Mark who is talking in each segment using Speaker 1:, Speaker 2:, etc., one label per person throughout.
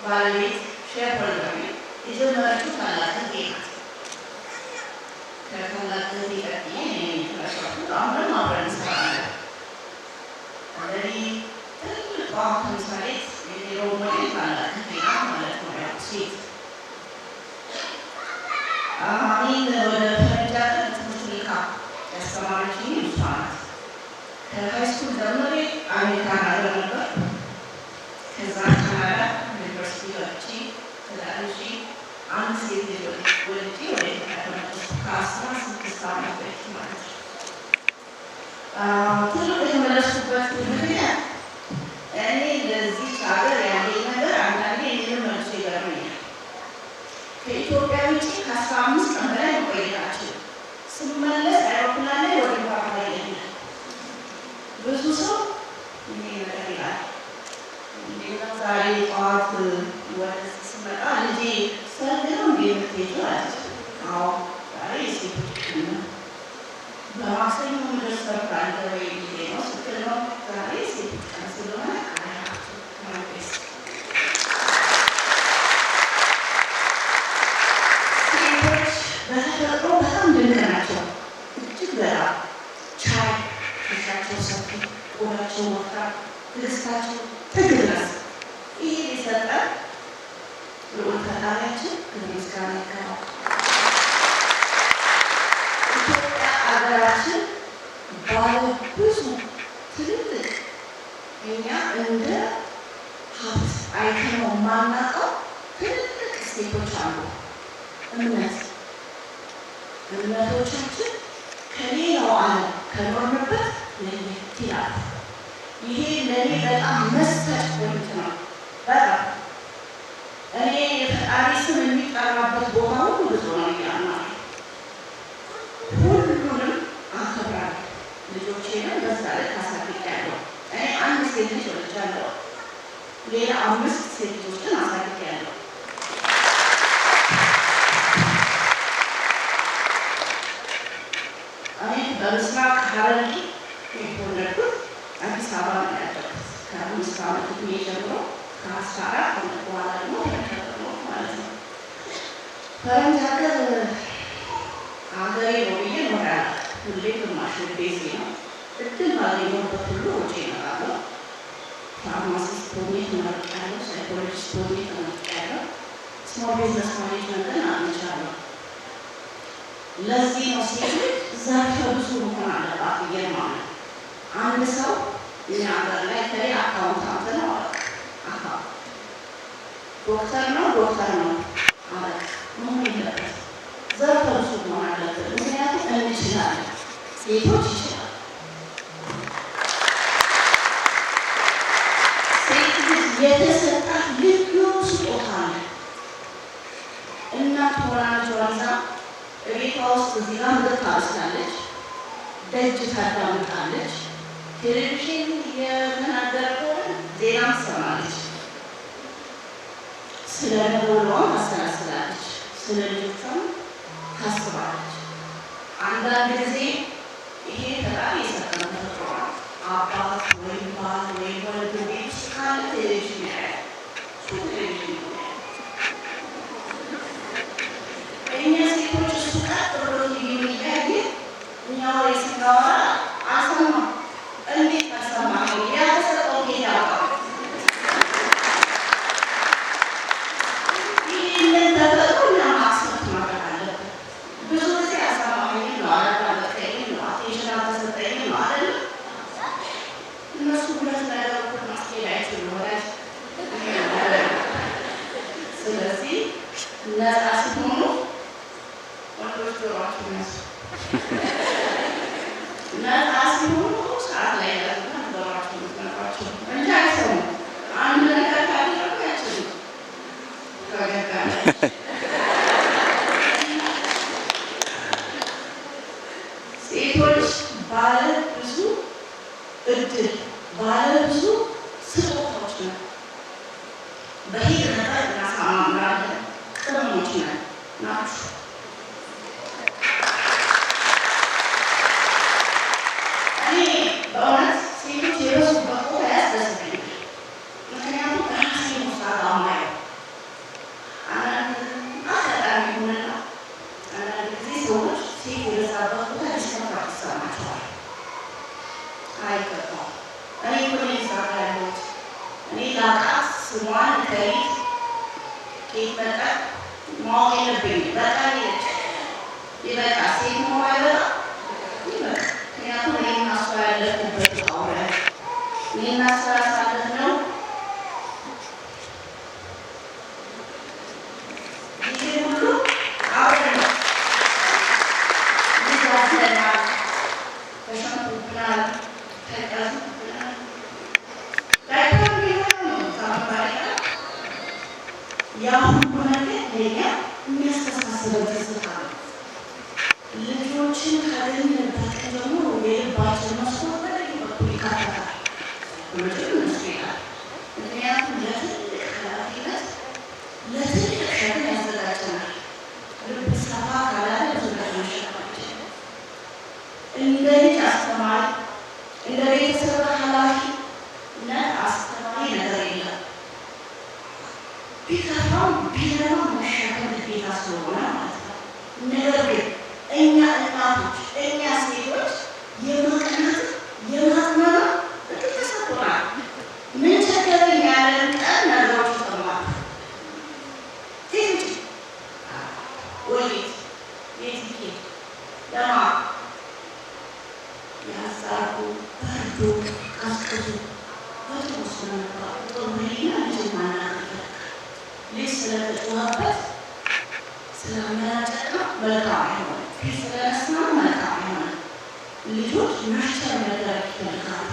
Speaker 1: ባለቤት ሼርሆልደር ነኝ። የጀመረችው ታላቅ እህቴ ናት። ከታላቅ እህቴ ቀጥዬ እኔ የተረከብኩት። አሁን ደግሞ አብረን እንሰራለን። ለእኔ ትልቋ ተምሳሌት የሌላው ሞዴል ታላቅ እህቴ ናት ማለት ነው። ያው ሴት እኔን ወደ ፈረንጅ ሀገር ትምህርት ልካ ያስተማረችኝ እሷ ናት። ከሃይስኩል ጀምሬ አሜሪካን ሀገር ነበር። ከዛ ካናዳ ዩኒቨርሲቲ ወጥቼ ተዳርሼ አንድ ሴት ልጅ ወልጄ ወደ ኢትዮጵያ ተመለስኩ ከ16 ዓመት በፊት ማለት ነው። ትልቅ የተመለስኩበት ምክንያት እኔ ለዚች ሀገር ያለኝ ነገር አንዳንዴ እኔንም መልሶ ይገርመኛል። ከኢትዮጵያ ውጭ ከ15 ቀን በላይ መቆየት አልችልም። ስመለስ አይሮፕላን ላይ ወደ ባባ ይለኛል። ብዙ ሰው ይሄ ነገር ይላል። እንዴት ዛሬ ጠዋት ወደዚህ ስመጣ ልጄ ሰርግ ነው እንዴ የምትሄጂው አለች። አዎ ዛሬ የሴቶች ቀን ነው። በማክሰኞ ምድር ሰርግ አለ ወይ ብዬ ነው ስትል ነው ዛሬ የሴቶች ቀን ስለሆነ ሴቶች በተፈጥሮ በጣም ድንቅ ናቸው። እጅግ በጣም ቻይ፣ እጃቸው ሰፊ፣ ቆዳቸው ወፍራም፣ ትዕግስታቸው ጥግ ድረስ። ይህ የሰጠን ልዑል ፈጣሪያችን ምስጋና ይገባው። ኢትዮጵያ ሀገራችን ባለ ብዙ ትልልቅ እኛ እንደ ሀብት አይተነው የማናውቀው ትልልቅ እሴቶች አሉ። እምነቶቻችን ከሌላው ዓለም ከኖርንበት ለየት ይላል። ይሄ ለእኔ በጣም መሰረት ፖይንት ነው። በጣም እኔ የፈጣሪ ስም የሚጠራበት ቦታ ሁሉ ብዙ ነው እያልናል። ሁሉንም አከብራለሁ። ልጆቼንም በዛ ላይ አሳድጌያለሁ። እኔ አንድ ሴት ልጅ ወልጃለሁ። ሌላ 5 ሴት ልጆችን አሳድጌያለሁ። እኔ በምስራቅ ሐረርጌ የተወለድኩት አዲስ አበባ ነው ያደግኩት። ከ5 ዓመት ዕድሜ ጀምሮ ከ14 ዓመት በኋላ ደግሞ ተከተልኩ ማለት ነው። ፈረንጅ ሀገር ሀገሬ ነው ብዬ እኖራለሁ። ሁሌ ግማሽ ቤቴ ነው። እድል ባገኘሁበት ሁሉ ውጪ እኖራለሁ። ፋርማሲስት ሆኜ ተመርቄያለሁ። ሳይኮሎጂስት ሆኜ ተመርቄያለሁ። ስሞል ቢዝነስ ማኔጅመንትን አግኝቻለሁ። ለዚህ ነው ሴት ልጅ ዘርፈ ብዙ መሆን አለባት ብዬ ማለት ነው። አንድ ሰው እኛ ሀገር ላይ ከሌ አካውንታንት ነው አለ፣ ዶክተር ነው አለ መሆን የለበትም። ዘርፈ ብዙ መሆን አለበት። ምክንያቱም እንችላለን፣ ሴቶች ይችላል። ሴት ልጅ የተሰጣት ልዩ ስጦታ አለ። እናት ሆናች ወልዳ ቤቷ ውስጥ እዚህ ጋር ምግብ ታበስላለች፣ ደጅ ታዳምጣለች፣ ቴሌቪዥን የተናገረ ከሆነ ዜና ትሰማለች፣ ስለ ነገሯም ታሰላስላለች፣ ስለ ልጆቿም ታስባለች። አንዳንድ ጊዜ ይሄ ፈጣሪ የሰጠን ተፈጥሮ ነው። አባት ወይም ባል ወይም ወልድ ቤት ውስጥ ካለ ቴሌቪዥን ያያል፣ ቴሌቪዥን ያያል። እኛ ሴቶች እሱ ቀጥ ብሎ የሚያየ እኛ ወሬ ስናወራ አልሰማም። እንዴት አልሰማም? ያተሰጠው ጌታ ያውቃል። ይህንን ተፈጥሮ እኛ ማክሰት ማድረግ አለብን። ብዙ ጊዜ አልሰማሁኝ ነው፣ አላዳመጠኝም ነው፣ አቴንሽን አልተሰጠኝም ነው አይደለም። እነሱ ሁለት ነገር እኩል ማስኬድ አይችሉም ወዳጅ። ስለዚህ ነፃ ስትሆኑ ወንዶች ጆሯችሁ ነሱ ነፃ ሲሆኑ ሰዓት ላይ ያለና ጆሯችሁ ምትነቋቸው እንጂ አይሰሙም። አንድ ነገር ካደረጉ አይችሉም። ፈገግታ ሴቶች ባለ ብዙ እድል ባለ ብዙ ስጦታዎች ነው። በሂድ ነገር እናሳምራለን። ቅመሞች ነን ናችሁ። በእውነት ሴቶች የበዙበት ቦታ ያስደስተኛል። ምክንያቱም ራሴ ሙስጣት አማየው ከየት መጣ ማወቅ የለብኝም። በጣም ይበቃ ሴት መሆን አይበቃ ይበቃ። ምክንያቱም እኔና እሷ ያለፍኩበት አውረ እኔና እሷ ያሳለፍነው ጊዜ ሁሉ አብረን ነው። ልጅ አዝለናል፣ ተሸንፎብናል፣ ተቀዝብናል። ዳይፐር ቢሆን ነው ተማሪ ያ ሁሉ ነገር ለኛ የሚያስተሳስረው ትዝታ ነው። ልጆችን ካገኘንበት ቀን ጀምሮ የልባችን መስኮት በላይ በኩል ይከፈታል። ሁለቱም እነሱ ይላል። ምክንያቱም ለትልቅ ኃላፊነት ለትልቅ ሸክም ያዘጋጀናል። ልብ ሰፋ ካላለ ብዙ ነገር መሸከም አይችልም። እንደ ልጅ አስተማሪ፣ እንደ ቤተሰብ ኃላፊነት አስተማሪ ነገር የለም። ቢከፋም ቢለማም መሸከም ግዴታ ስለሆነ ማለት ነው። ነገር ግን እኛ እናቶች እኛ ሴቶች የማቅናት የማቅመማ እቅድ ተሰጥቶናል። ምን ቸገረኝ ያለን ቀን ነገሮች ይጠማሉ። ሴቶች ወዴት ቤትኬ ለማ ያሳቁ በርዶ ቀዝቅዙ በተወሰነ ጦርና ልጅ ማናገር ልጅ ስለተጫወበት ስለመራጨት ነው መልካም አይሆንም። ስለነስና መልካም አይሆንም። ልጆች ናቸው መደረግ ይፈልጋሉ፣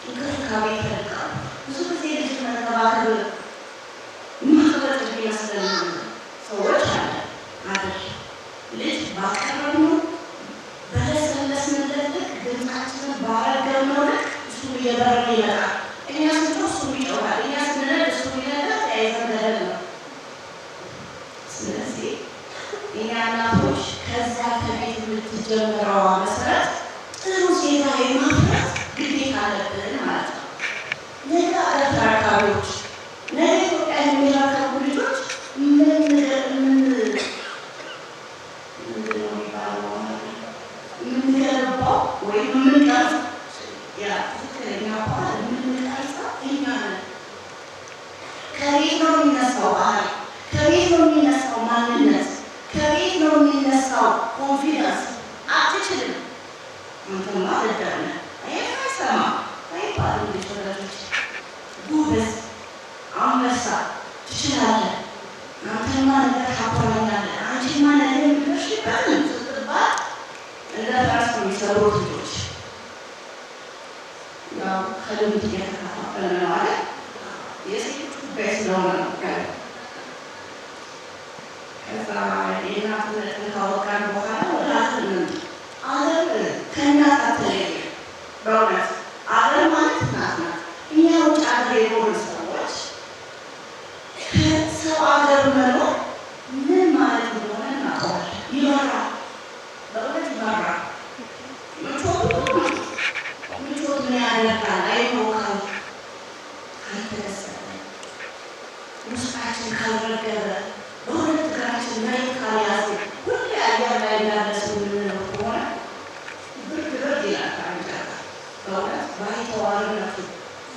Speaker 1: እንክብካቤ ይፈልጋሉ። ብዙ ጊዜ ልጅ መንከባከብ ማክበር የሚመስለን ሰዎች አለ አይደል? ልጅ ባቀረብነው በለሰለስንለት ልክ ድምፃችንን ባረገነው ልክ እሱ እየበረደ ይመጣል። እኛ ስንጮህ እሱ ይጮሃል፣ እኛ ስንነድ እሱ ይነዳል። ተያይዘን ገደል ነው። ስለዚህ እኛ እናቶች ከዛ ከቤት የምትጀምረው መሰረት ጥሩ ዜጋ የማፍራት ግዴታ አለብን ማለት ነው። ነገ አገር ተረካቢዎች፣ ነገ ኢትዮጵያ የሚረከቡ ልጆች የምንገነባው ወይም የምንቀርጸው ትክክለኛ ባህል የምንቀርጸው እኛ ነን። ከቤት ነው የሚነሳው ባህል፣ ከቤት ነው የሚነሳው ማንነት፣ ከቤት ነው የሚነሳው ኮንፊደንስ። አትችልም አንተማ ልደርነ አይሰማ አይባሉ ልጆች ጎበዝ አንበሳ ትችላለህ፣ አንተማ ነገር ታቆራኛለህ፣ አንቺማ ነገር የምትደርሽበት ስትባል እንደ ራስ ነው የሚሰሩት ልጆች። ያው ከልምድ እየተከፋፈለ ነው ማለት የሴቶች ጉዳይ ስለሆነ ነው። ከዛ የእናትነትን ካወቃን በኋላ ወደ አገር አገር ከእናት አትለይም። በእውነት አገር ማለት እናት ናት። እኛ ውጭ አገር የኖርን ሰዎች ከሰው አገር መኖር ምን ማለት እንደሆነ እናውቀዋለን። ይመራል፣ በእውነት ይመራል። ምቾት ምን ያደርጋል? አይሞካል። ካልተደሰተ ውስጣችን ካልረገበ በሁለት እግራችን መሬት ካልያዘ ሁሌ አየር ላይ እንዳለስ የምንለው ከሆነ ብርድ ብርድ ይላል። አንጨት በእውነት ባይተዋርነቱ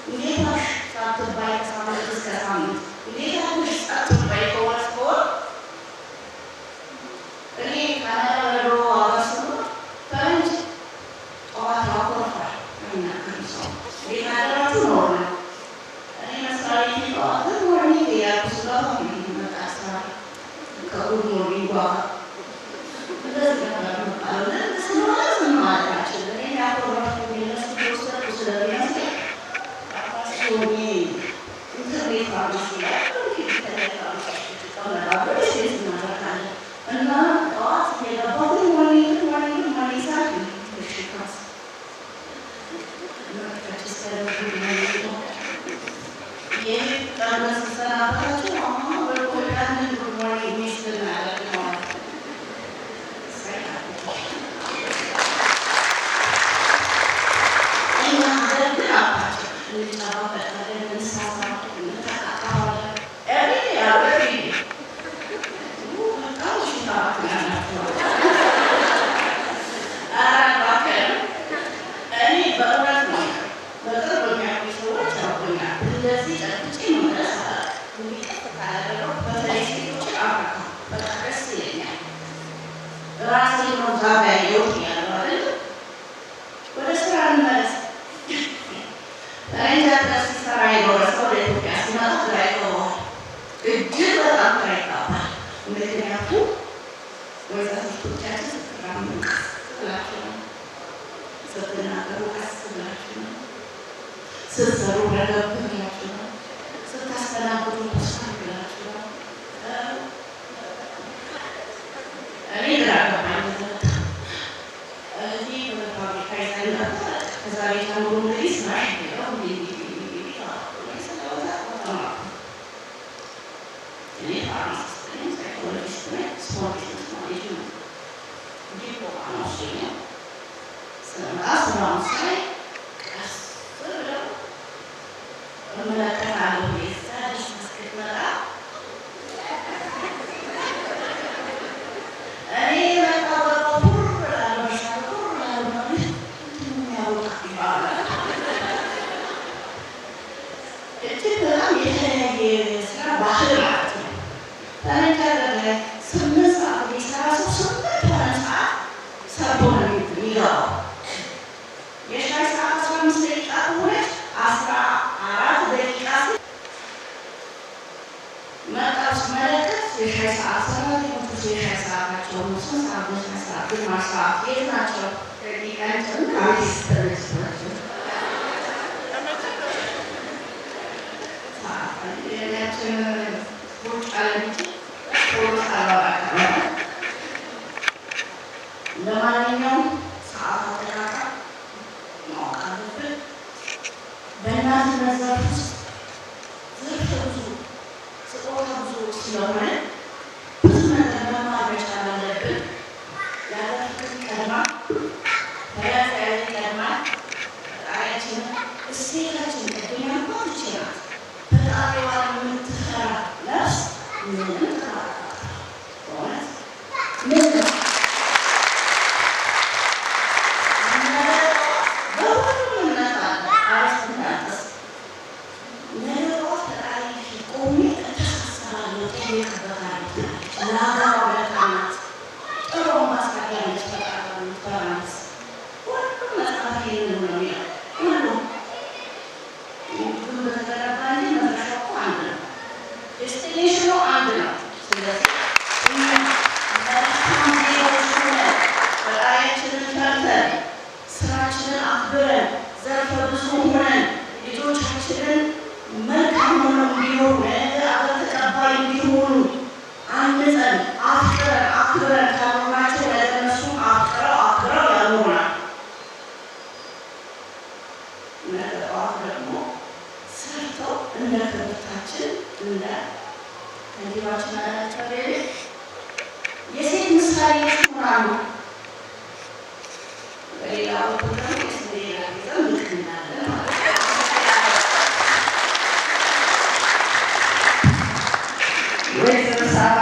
Speaker 1: እንዴት ሳትባይ ከሳምንት እስከ ሳምንት እንዴት ሳትባይ ከወር እስከ ወር እኔ ካናዳ በረዶ አበስሎ ፈረንጅ ጠዋት ያኮርፋል። እኛ ሰው እንዴት አደራችሁ ነው ነው እኔ መስሪያ ቤት ጠዋት ሞርኒንግ እያልኩ ስለሆነ ከሁሉ ሞርኒንግ ዋጋ እንደዚህ ነበር መጣለን ስለሆነ ስማላችን እኔ ያኮረፍኩ የሚነሱ ወሰዱ ስለሚመስለኝ ራሳቸውን ኢንተርኔት ፋርማሲ ላይ ኢንተርኔት ፋርማሲ ተቀመጣበት ሴት እናደርጋለን እና ጠዋት የገባሁ ሞርኒንግ ሰዓት ሽካስ መርካች ስለሆነ ይህ ቀመስ ሰናበታቸው አሁን በቆዳንን ሞርኒንግ ሚስት እናደርግ ማለት ነው። እኛ ሀገር ግን አባቸው እንጫወታለን፣ እንሳሳለን፣ እንተቃቀፋለን። በጣም ሽታባት ያላቸው አራባከን እኔ በእውነት ነው በቅርብ የሚያውቁ ሰዎች ያውቁኛል። እንደዚህ ጨርጭ መመለስ አላ እንዲጠፍ ካላደረው በተለይ በቃ ደስ ይለኛል። ራሴን ነው ዛጋ ያየሁት ያለው አይደል? ወደ ስራ እንመለስ። ፈረንጅ ሀገር ሲሰራ የኖረ ሰው ወደ ኢትዮጵያ ሲመጣ ግራ ይገባዋል። እጅግ በጣም ግራ ይገባል። ምክንያቱም ወይዛቶቻችን ስትራሙ ቀስ ብላችሁ ነው፣ ስትናገሩ ቀስ ብላችሁ ነው፣ ስትሰሩ ረገብ ብላችሁ ነው፣ ስታስተናግዱ ተስፋ ብላችሁ ነው። እኔ ግራ ገባኝ። እዚህ በፋብሪካ ይዘንዳል ከዛ ቤት አንዱ እንግዲህ ስራሽ ሄደው እኔ ፋርማሲስት ነኝ፣ ሳይኮሎጂስት ነኝ፣ ስፖርት ማኔጅ ነው ዲፕሎማ ነው ሲኛው ስራ ስራውን ሳይ ቀስ ብለው እመለከታለሁ። የዛ ልጅ እስክትመጣ እኔ በቃ ፑር እላለሁ፣ ፑር እላለሁ። የሚያወጣ ይባላል። እጅግ በጣም የተለያየ ስራ ባህል ማለት ነው። ፈረንጅ ሀገር ላይ 8 ሰዓት የሚሰራ ሰው 8 ሰዓት ሰርቶ ነው የሚገባው። የሻይ ሰዓት 15 ደቂቃ ከሆነች 14 ደቂቃ መጣው ስመለከት የሻይ ሰዓት ሰራተኞቹ የሻይ ሰዓታቸው ነው። 3 ሰዓት በሻይ ሰዓት ግማሽ ሰዓት የት ናቸው? ደቂቃችን ካሪስተርስ ናቸው። ያችን ቡጭ አለች ቶሎ አላባካ። ለማንኛውም ሰዓት አጠቃቀም ማወቅ አለብን። በእናትነት ዘርፍ ውስጥ ዘርፈ ብዙ ስጦታ ብዙ ስለሆነ ብዙ ነገር መማር መቻል አለብን። የሀገር ፍቅር ይቀድማል፣ ተያያዥ ይቀድማል። ፈጣሪያችንን እሴታችን ቅድም ያልኳት ይችላል። ፈጣሪዋን የምትፈራ ነፍስ ምንም ተራራቃት በእውነት ምን በሁሉም እምነት አለ አረስትናጠስ ነገሯት ፈጣሪ ፊት ቆሜ እተሳሰባለሁ፣ ጠይቅበታለሁ። ለሀገሯ በለቃናት ጥሩ ማስታወቂያ ነች። ፈጣሪ የምትፈራ ነፍስ ሁሉም መጽሐፍ ይህንን ነው የሚለው ሁሉም በተገረባ እንጂ መድረሻው እኮ አንድ ነው። ዴስቲኔሽኑ አንድ ነው። ስለዚህ እኛ መልካም ዜጎች ሆነን ፈጣሪያችንን ፈርተን ስራችንን አክብረን ዘርፈ ብዙ ሆነን ልጆቻችንን መልካም ሆነው እንዲኖሩ አገር ተቀባይ እንዲሆኑ አንጸን አፍቅረን አክብረን ካልሆናቸው ለእነሱ አክብረው ያኖራል። ነገ ጠዋት ደግሞ ሰርተው እንደ ክብርታችን እንደ ከንቲባችን አላቸው የሴት ምሳሌዎች ይሆናሉ። በሌላ በኩል ደግሞ ሌላ ጊዜ ምክንያለን ማለት ነው። ወይዘሮ ሳባ